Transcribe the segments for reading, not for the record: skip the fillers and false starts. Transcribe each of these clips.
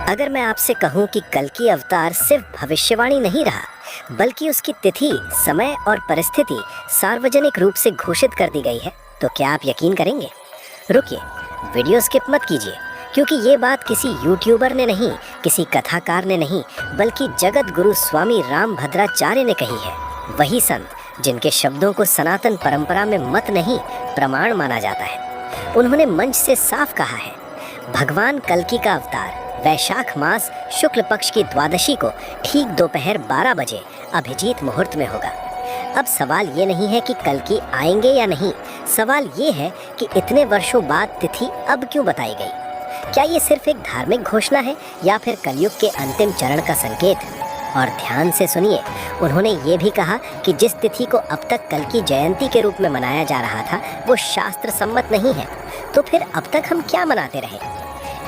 अगर मैं आपसे कहूं कि कल की अवतार सिर्फ भविष्यवाणी नहीं रहा, बल्कि उसकी तिथि, समय और परिस्थिति सार्वजनिक रूप से घोषित कर दी गई है, तो क्या आप यकीन करेंगे? रुकिए, वीडियो स्किप मत कीजिए, क्योंकि ये बात किसी यूट्यूबर ने नहीं, किसी कथाकार ने नहीं, बल्कि जगत गुरु स्वामी रामभद्राचार्य ने कही है। वही संत जिनके शब्दों को सनातन परंपरा में मत नहीं, प्रमाण माना जाता है। उन्होंने मंच से साफ कहा है, भगवान कल्कि का अवतार वैशाख मास शुक्ल पक्ष की द्वादशी को ठीक दोपहर 12 बजे अभिजीत मुहूर्त में होगा। अब सवाल ये नहीं है कि कल्कि आएंगे या नहीं, सवाल ये है कि इतने वर्षों बाद तिथि अब क्यों बताई गई? क्या ये सिर्फ एक धार्मिक घोषणा है या फिर कलयुग के अंतिम चरण का संकेत? और ध्यान से सुनिए, उन्होंने ये भी कहा कि जिस तिथि को अब तक कल्कि जयंती के रूप में मनाया जा रहा था वो शास्त्र सम्मत नहीं है, तो फिर अब तक हम क्या मनाते रहे?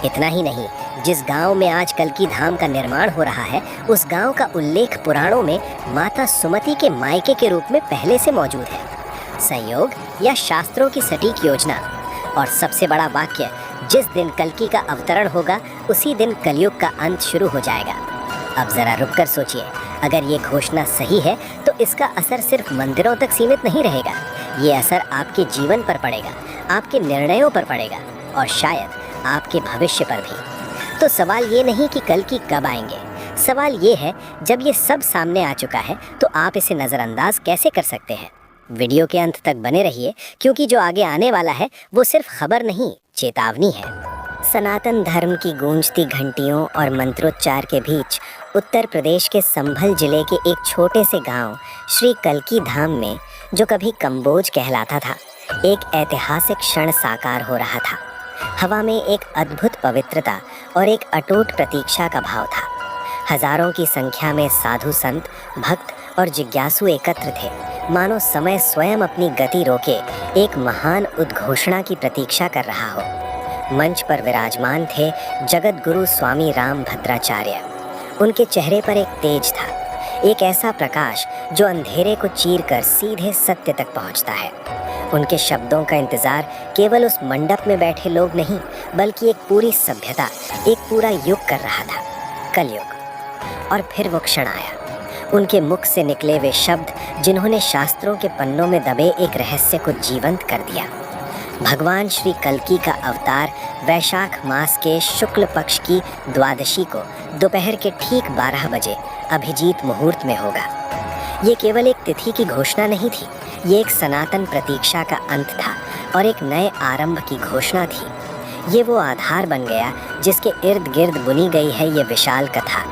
इतना ही नहीं, जिस गांव में आज कल्कि धाम का निर्माण हो रहा है, उस गांव का उल्लेख पुराणों में माता सुमति के मायके के रूप में पहले से मौजूद है। संयोग या शास्त्रों की सटीक योजना? और सबसे बड़ा वाक्य, जिस दिन कल्कि का अवतरण होगा उसी दिन कलयुग का अंत शुरू हो जाएगा। अब जरा रुककर सोचिए, अगर ये घोषणा सही है तो इसका असर सिर्फ मंदिरों तक सीमित नहीं रहेगा। ये असर आपके जीवन पर पड़ेगा, आपके निर्णयों पर पड़ेगा और शायद आपके भविष्य पर भी। तो सवाल ये नहीं कि कल्कि कब आएंगे, सवाल ये है जब ये सब सामने आ चुका है तो आप इसे नज़रअंदाज कैसे कर सकते हैं? वीडियो के अंत तक बने रहिए, क्योंकि जो आगे आने वाला है वो सिर्फ खबर नहीं, चेतावनी है। सनातन धर्म की गूंजती घंटियों और मंत्रोच्चार के बीच उत्तर प्रदेश के संभल जिले के एक छोटे से गांव श्री कल्कि धाम में, जो कभी कंबोज कहलाता था, एक ऐतिहासिक क्षण साकार हो रहा था। हवा में एक अद्भुत पवित्रता और एक अटूट प्रतीक्षा का भाव था। हजारों की संख्या में साधु संत, भक्त और जिज्ञासु एकत्र थे, मानो समय स्वयं अपनी गति रोके एक महान उद्घोषणा की प्रतीक्षा कर रहा हो। मंच पर विराजमान थे जगत गुरु स्वामी रामभद्राचार्य। उनके चेहरे पर एक तेज था, एक ऐसा प्रकाश जो अंधेरे को चीरकर सीधे सत्य तक पहुंचता है। उनके शब्दों का इंतजार केवल उस मंडप में बैठे लोग नहीं, बल्कि एक पूरी सभ्यता, एक पूरा युग कर रहा था, कलयुग। और फिर वो क्षण आया, उनके मुख से निकले वे शब्द जिन्होंने शास्त्रों के पन्नों में दबे एक रहस्य को जीवंत कर दिया। भगवान श्री कल्कि का अवतार वैशाख मास के शुक्ल पक्ष की द्वादशी को दोपहर के ठीक 12 बजे अभिजीत मुहूर्त में होगा। ये केवल एक तिथि की घोषणा नहीं थी, ये एक सनातन प्रतीक्षा का अंत था और एक नए आरंभ की घोषणा थी। ये वो आधार बन गया जिसके इर्द गिर्द बुनी गई है ये विशाल कथा,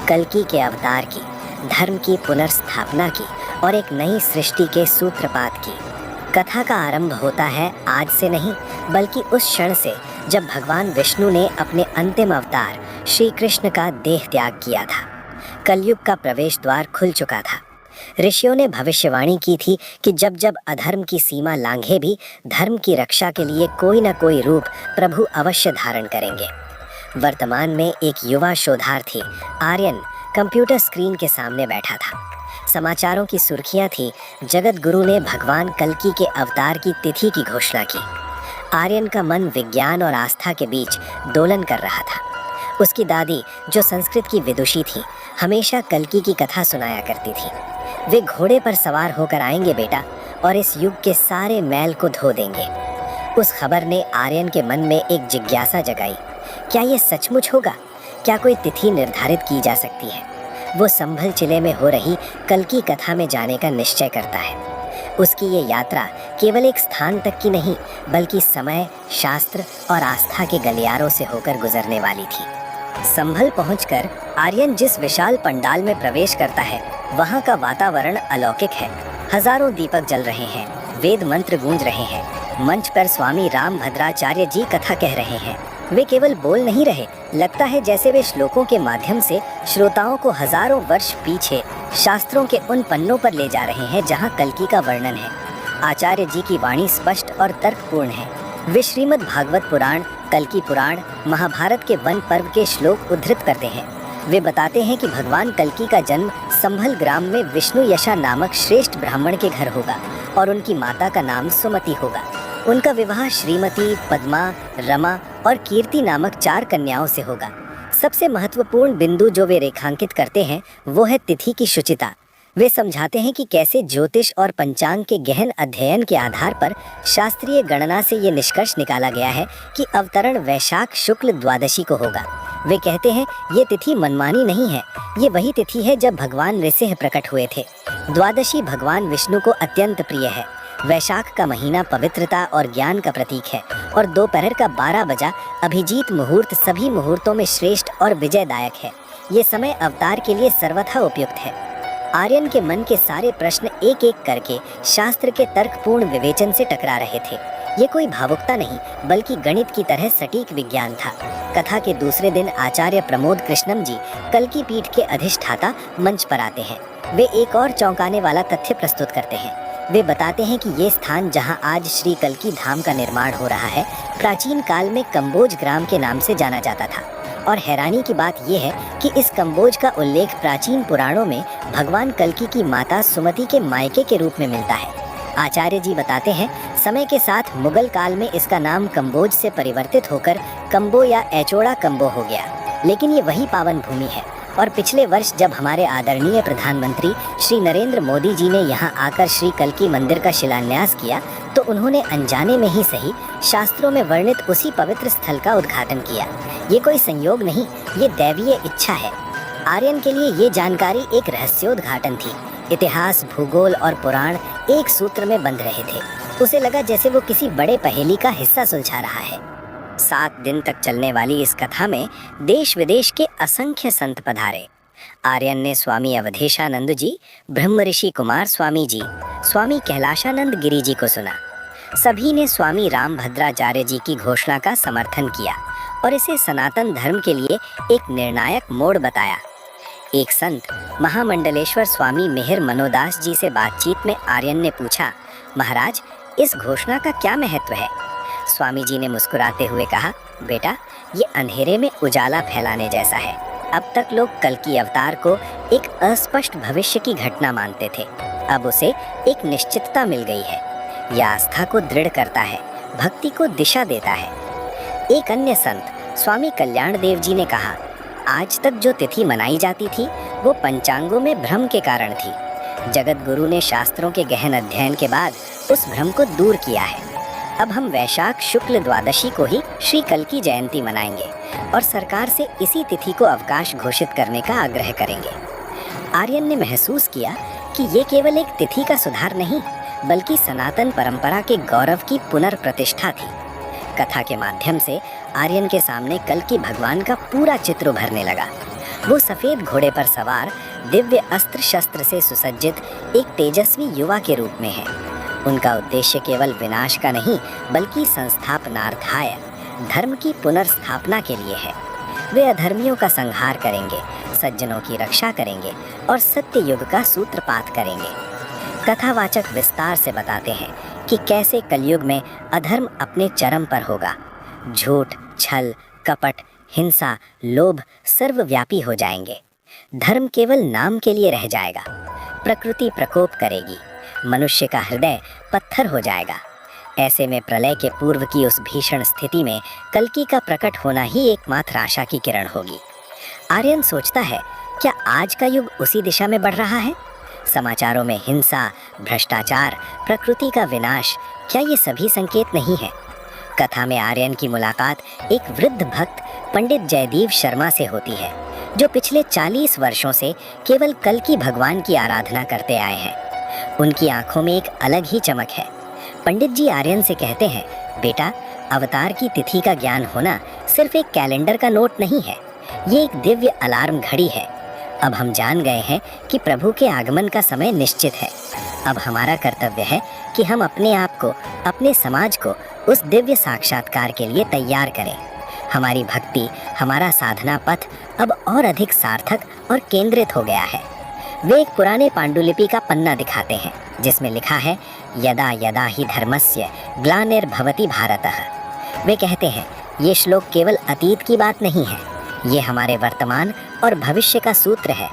कल्कि के अवतार की, धर्म की पुनर्स्थापना की और एक नई सृष्टि के सूत्रपात की। कथा का आरंभ होता है आज से नहीं, बल्कि उस क्षण से जब भगवान विष्णु ने अपने अंतिम अवतार श्री कृष्ण का देह त्याग किया था। कलयुग का प्रवेश द्वार खुल चुका था। ऋषियों ने भविष्यवाणी की थी कि जब जब अधर्म की सीमा लांघे भी धर्म की रक्षा के लिए कोई न कोई रूप प्रभु अवश्य धारण करेंगे। वर्तमान में एक युवा शोधार्थी आर्यन कंप्यूटर स्क्रीन के सामने बैठा था। समाचारों की सुर्खियां थी, जगत गुरु ने भगवान कल्कि के अवतार की तिथि की घोषणा की। आर्यन का मन विज्ञान और आस्था के बीच दोलन कर रहा था। उसकी दादी, जो संस्कृत की विदुषी थी, हमेशा कल्कि की कथा सुनाया करती थी। वे घोड़े पर सवार होकर आएंगे बेटा, और इस युग के सारे मैल को धो देंगे। उस खबर ने आर्यन के मन में एक जिज्ञासा जगाई, क्या ये सचमुच होगा? क्या कोई तिथि निर्धारित की जा सकती है? वो संभल जिले में हो रही कल्कि कथा में जाने का निश्चय करता है। उसकी ये यात्रा केवल एक स्थान तक की नहीं, बल्कि समय, शास्त्र और आस्था के गलियारों से होकर गुजरने वाली थी। संभल पहुंचकर आर्यन जिस विशाल पंडाल में प्रवेश करता है, वहां का वातावरण अलौकिक है। हजारों दीपक जल रहे हैं, वेद मंत्र गूंज रहे हैं। मंच पर स्वामी रामभद्राचार्य जी कथा कह रहे हैं। वे केवल बोल नहीं रहे, लगता है जैसे वे श्लोकों के माध्यम से श्रोताओं को हजारों वर्ष पीछे शास्त्रों के उन पन्नों पर ले जा रहे हैं जहां कल्कि का वर्णन है। आचार्य जी की वाणी स्पष्ट और तर्कपूर्ण है। वे श्रीमद् भागवत पुराण, कल्कि पुराण, महाभारत के वन पर्व के श्लोक उद्धृत करते हैं। वे बताते हैं कि भगवान कल्कि का जन्म संभल ग्राम में विष्णु यशा नामक श्रेष्ठ ब्राह्मण के घर होगा और उनकी माता का नाम सुमति होगा। उनका विवाह श्रीमती, पद्मा, रमा और कीर्ति नामक 4 कन्याओं से होगा। सबसे महत्वपूर्ण बिंदु जो वे रेखांकित करते हैं वो है तिथि की शुचिता। वे समझाते हैं कि कैसे ज्योतिष और पंचांग के गहन अध्ययन के आधार पर शास्त्रीय गणना से ये निष्कर्ष निकाला गया है कि अवतरण वैशाख शुक्ल द्वादशी को होगा। वे कहते हैं ये तिथि मनमानी नहीं है, ये वही तिथि है जब भगवान नृसिंह प्रकट हुए थे। द्वादशी भगवान विष्णु को अत्यंत प्रिय है। वैशाख का महीना पवित्रता और ज्ञान का प्रतीक है और दोपहर का 12 बजा अभिजीत मुहूर्त सभी मुहूर्तों में श्रेष्ठ और विजयदायक है। ये समय अवतार के लिए सर्वथा उपयुक्त है। आर्यन के मन के सारे प्रश्न एक एक करके शास्त्र के तर्कपूर्ण विवेचन से टकरा रहे थे। ये कोई भावुकता नहीं बल्कि गणित की तरह सटीक विज्ञान था। कथा के दूसरे दिन आचार्य प्रमोद कृष्णम जी कल्की पीठ के अधिष्ठाता मंच पर आते हैं। वे एक और चौंकाने वाला तथ्य प्रस्तुत करते हैं। वे बताते हैं कि ये स्थान जहां आज श्री कल्की धाम का निर्माण हो रहा है, प्राचीन काल में कंबोज ग्राम के नाम से जाना जाता था। और हैरानी की बात यह है कि इस कंबोज का उल्लेख प्राचीन पुराणों में भगवान कल्की की माता सुमति के मायके के रूप में मिलता है। आचार्य जी बताते हैं, समय के साथ मुगल काल में इसका नाम कंबोज से परिवर्तित होकर कंबो या एचोड़ा कंबो हो गया, लेकिन ये वही पावन भूमि है। और पिछले वर्ष जब हमारे आदरणीय प्रधानमंत्री श्री नरेंद्र मोदी जी ने यहाँ आकर श्री कल्की मंदिर का शिलान्यास किया तो उन्होंने अनजाने में ही सही शास्त्रों में वर्णित उसी पवित्र स्थल का उद्घाटन किया। ये कोई संयोग नहीं, ये दैवीय इच्छा है। आर्यन के लिए ये जानकारी एक रहस्योद्घाटन थी। इतिहास, भूगोल और पुराण एक सूत्र में बंध रहे थे। उसे लगा जैसे वो किसी बड़े पहेली का हिस्सा सुलझा रहा है। 7 दिन तक चलने वाली इस कथा में देश विदेश के असंख्य संत पधारे। आर्यन ने स्वामी अवधेशानंद जी, ब्रह्म ऋषि कुमार स्वामी जी, स्वामी कैलाशानंद गिरी जी को सुना। सभी ने स्वामी रामभद्राचार्य जी की घोषणा का समर्थन किया और इसे सनातन धर्म के लिए एक निर्णायक मोड़ बताया। एक संत महामंडलेश्वर स्वामी मिहिर मनोदास जी से बातचीत में आर्यन ने पूछा, महाराज इस घोषणा का क्या महत्व है? स्वामी जी ने मुस्कुराते हुए कहा, बेटा ये अंधेरे में उजाला फैलाने जैसा है। अब तक लोग कल्की अवतार को एक अस्पष्ट भविष्य की घटना मानते थे, अब उसे एक निश्चितता मिल गई है। यह आस्था को दृढ़ करता है, भक्ति को दिशा देता है। एक अन्य संत स्वामी कल्याण देव जी ने कहा, आज तक जो तिथि मनाई जाती थी वो पंचांगों में भ्रम के कारण थी। जगत गुरु ने शास्त्रों के गहन अध्ययन के बाद उस भ्रम को दूर किया है। अब हम वैशाख शुक्ल द्वादशी को ही श्री कल्की जयंती मनाएंगे और सरकार से इसी तिथि को अवकाश घोषित करने का आग्रह करेंगे। आर्यन ने महसूस किया कि ये केवल एक तिथि का सुधार नहीं बल्कि सनातन परंपरा के गौरव की पुनर्प्रतिष्ठा थी। कथा के माध्यम से आर्यन के सामने कल्की भगवान का पूरा चित्र उभरने लगा। वो सफेद घोड़े पर सवार, दिव्य अस्त्र शस्त्र से सुसज्जित एक तेजस्वी युवा के रूप में है। उनका उद्देश्य केवल विनाश का नहीं बल्कि संस्थापनार्थाय, धर्म की पुनर्स्थापना के लिए है। वे अधर्मियों का संहार करेंगे, सज्जनों की रक्षा करेंगे और सत्य युग का सूत्रपात करेंगे। कथावाचक विस्तार से बताते हैं कि कैसे कलयुग में अधर्म अपने चरम पर होगा। झूठ, छल, कपट, हिंसा, लोभ सर्वव्यापी हो जाएंगे। धर्म केवल नाम के लिए रह जाएगा। प्रकृति प्रकोप करेगी, मनुष्य का हृदय पत्थर हो जाएगा। ऐसे में प्रलय के पूर्व की उस भीषण स्थिति में कल्की का प्रकट होना ही एकमात्र आशा की किरण होगी। आर्यन सोचता है, क्या आज का युग उसी दिशा में बढ़ रहा है? समाचारों में हिंसा, भ्रष्टाचार, प्रकृति का विनाश, क्या ये सभी संकेत नहीं है? कथा में आर्यन की मुलाकात एक वृद्ध भक्त पंडित जयदेव शर्मा से होती है, जो पिछले 40 वर्षों से केवल कल्की भगवान की आराधना करते आए हैं। उनकी आंखों में एक अलग ही चमक है। पंडित जी आर्यन से कहते हैं, बेटा अवतार की तिथि का ज्ञान होना सिर्फ एक कैलेंडर का नोट नहीं है, ये एक दिव्य अलार्म घड़ी है। अब हम जान गए हैं कि प्रभु के आगमन का समय निश्चित है। अब हमारा कर्तव्य है कि हम अपने आप को, अपने समाज को उस दिव्य साक्षात्कार के लिए तैयार करें। हमारी भक्ति, हमारा साधना पथ अब और अधिक सार्थक और केंद्रित हो गया है। वे एक पुराने पांडुलिपि का पन्ना दिखाते हैं जिसमें लिखा है, यदा यदा ही धर्मस्य ग्लानिर्भवति भारतः। वे कहते हैं, ये श्लोक केवल अतीत की बात नहीं है, ये हमारे वर्तमान और भविष्य का सूत्र है।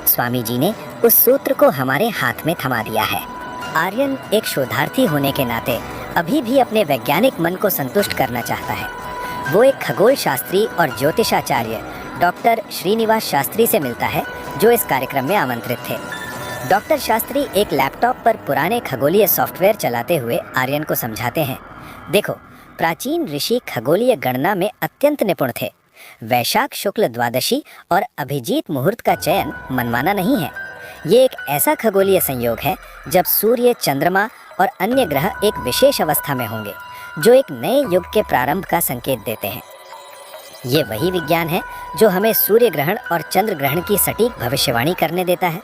स्वामी जी ने उस सूत्र को हमारे हाथ में थमा दिया है। आर्यन एक शोधार्थी होने के नाते अभी भी अपने वैज्ञानिक मन को संतुष्ट करना चाहता है। वो एक खगोल शास्त्री और ज्योतिषाचार्य डॉक्टर श्रीनिवास शास्त्री से मिलता है, जो इस कार्यक्रम में आमंत्रित थे। डॉक्टर शास्त्री एक लैपटॉप पर पुराने खगोलीय सॉफ्टवेयर चलाते हुए आर्यन को समझाते हैं, देखो, प्राचीन ऋषि खगोलीय गणना में अत्यंत निपुण थे। वैशाख शुक्ल द्वादशी और अभिजीत मुहूर्त का चयन मनमाना नहीं है। ये एक ऐसा खगोलीय संयोग है जब सूर्य, चंद्रमा और अन्य ग्रह एक विशेष अवस्था में होंगे, जो एक नए युग के प्रारंभ का संकेत देते हैं। ये वही विज्ञान है जो हमें सूर्य ग्रहण और चंद्र ग्रहण की सटीक भविष्यवाणी करने देता है।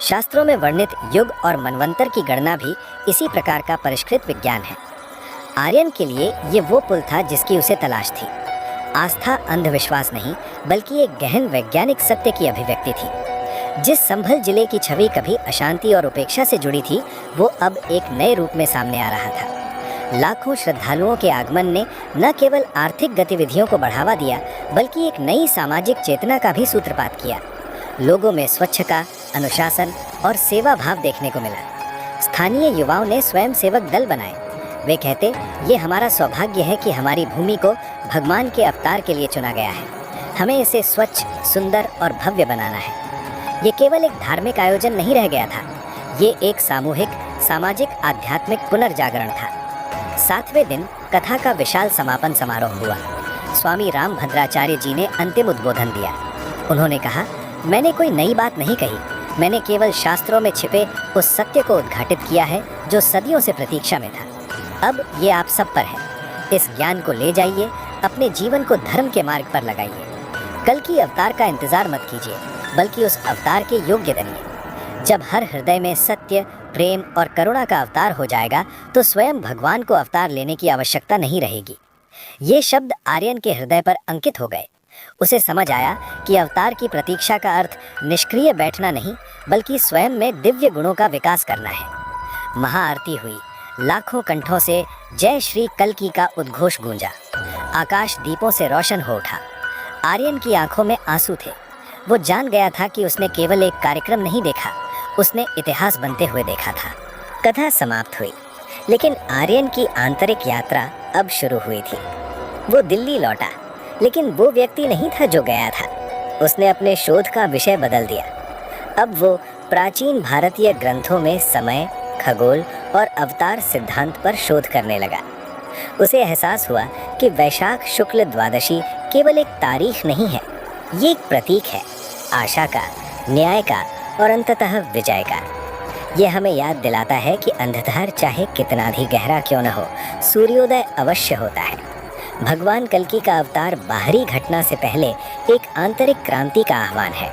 शास्त्रों में वर्णित युग और मनवंतर की गणना भी इसी प्रकार का परिष्कृत विज्ञान है। आर्यन के लिए ये वो पुल था जिसकी उसे तलाश थी। आस्था अंधविश्वास नहीं, बल्कि एक गहन वैज्ञानिक सत्य की अभिव्यक्ति थी। जिस संभल जिले की छवि कभी अशांति और उपेक्षा से जुड़ी थी, वो अब एक नए रूप में सामने आ रहा था। लाखों श्रद्धालुओं के आगमन ने न केवल आर्थिक गतिविधियों को बढ़ावा दिया, बल्कि एक नई सामाजिक चेतना का भी सूत्रपात किया। लोगों में स्वच्छता, अनुशासन और सेवा भाव देखने को मिला। स्थानीय युवाओं ने स्वयं सेवक दल बनाए। वे कहते, ये हमारा सौभाग्य है कि हमारी भूमि को भगवान के अवतार के लिए चुना गया है। हमें इसे स्वच्छ, सुंदर और भव्य बनाना है। ये केवल एक धार्मिक आयोजन नहीं रह गया था, ये एक सामूहिक, सामाजिक, आध्यात्मिक पुनर्जागरण था। 7वें दिन कथा का विशाल समापन समारोह हुआ। स्वामी रामभद्राचार्य जी ने अंतिम उद्बोधन दिया। उन्होंने कहा, मैंने कोई नई बात नहीं कही, मैंने केवल शास्त्रों में छिपे उस सत्य को उद्घाटित किया है जो सदियों से प्रतीक्षा में था। अब ये आप सब पर है। इस ज्ञान को ले जाइए, अपने जीवन को धर्म के मार्ग पर लगाइए। कल की अवतार का इंतजार मत कीजिए, बल्कि उस अवतार के योग्य बनिए। जब हर हृदय में सत्य, प्रेम और करुणा का अवतार हो जाएगा, तो स्वयं भगवान को अवतार लेने की आवश्यकता नहीं रहेगी। ये शब्द आर्यन के हृदय पर अंकित हो गए। उसे समझ आया कि अवतार की प्रतीक्षा का अर्थ निष्क्रिय बैठना नहीं, बल्कि स्वयं में दिव्य गुणों का विकास करना है। महाआरती हुई। लाखों कंठों से जय श्री कल्कि का उद्घोष गूंजा। आकाश दीपों से रोशन हो उठा। आर्यन की आंखों में आंसू थे। वो जान गया था कि उसने केवल एक कार्यक्रम नहीं देखा, उसने इतिहास बनते हुए देखा था। कथा समाप्त हुई, लेकिन आर्यन की आंतरिक यात्रा अब शुरू हुई थी। वो दिल्ली लौटा, लेकिन वो व्यक्ति नहीं था जो गया था। उसने अपने शोध का विषय बदल दिया। अब वो प्राचीन भारतीय ग्रंथों में समय, खगोल और अवतार सिद्धांत पर शोध करने लगा। उसे एहसास हुआ कि वैशाख शुक्ल द्वादशी केवल एक तारीख नहीं है, ये एक प्रतीक है, आशा का, न्याय का और अंततः विजय का। ये हमें याद दिलाता है कि अंधकार चाहे कितना भी गहरा क्यों न हो, सूर्योदय अवश्य होता है। भगवान कल्कि का अवतार बाहरी घटना से पहले एक आंतरिक क्रांति का आह्वान है।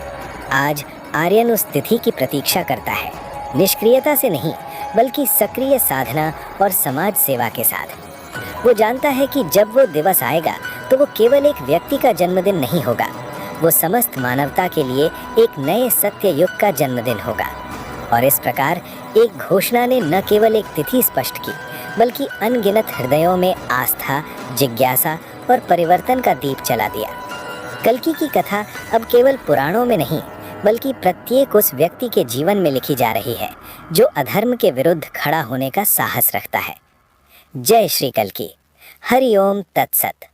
आज आर्यन उस तिथि की प्रतीक्षा करता है, निष्क्रियता से नहीं, बल्कि सक्रिय साधना और समाज सेवा के साथ। वो जानता है कि जब वो दिवस आएगा तो वो केवल एक व्यक्ति का जन्मदिन नहीं होगा, वो समस्त मानवता के लिए एक नए सत्य युग का जन्मदिन होगा। और इस प्रकार एक घोषणा ने न केवल एक तिथि स्पष्ट की, बल्कि अनगिनत हृदयों में आस्था, जिज्ञासा और परिवर्तन का दीप जला दिया। कल्कि की कथा अब केवल पुराणों में नहीं, बल्कि प्रत्येक उस व्यक्ति के जीवन में लिखी जा रही है जो अधर्म के विरुद्ध खड़ा होने का साहस रखता है। जय श्री कल्कि। हरि ओम तत्सत।